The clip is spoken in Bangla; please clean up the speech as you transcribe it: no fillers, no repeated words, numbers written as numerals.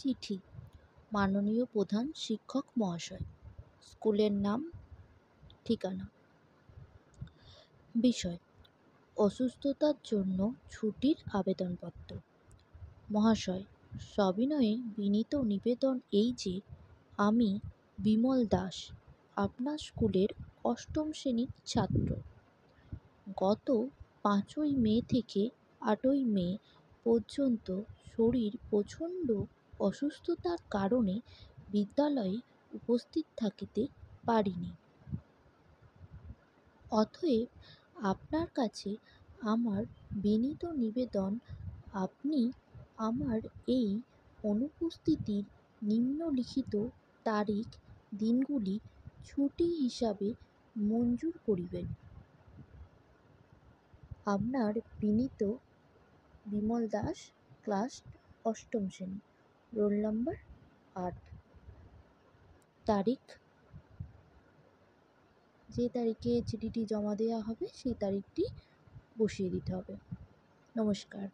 চিঠি। মাননীয় প্রধান শিক্ষক মহাশয়। স্কুলের নাম, ঠিকানা। বিষয়: অসুস্থতার জন্য ছুটির আবেদনপত্র। মহাশয়, সবিনয়ে বিনীত নিবেদন এই যে, আমি বিমল দাস, আপনার স্কুলের অষ্টম শ্রেণীর ছাত্র। গত 5ই মে থেকে 8ই মে পর্যন্ত শরীর প্রচণ্ড অসুস্থতার কারণে বিদ্যালয়ে উপস্থিত থাকিতে পারিনি। অতএব আপনার কাছে আমার বিনীত নিবেদন, আপনি আমার এই অনুপস্থিতির নিম্নলিখিত তারিখ দিনগুলি ছুটি হিসাবে মঞ্জুর করিবেন। আপনার বিনীত বিমল দাস, ক্লাস অষ্টম শ্রেণী, রোল নম্বর 8। তারিখ: যে তারিখে চিঠিটি জমা দেওয়া হবে সেই তারিখটি বসিয়ে দিতে হবে। নমস্কার।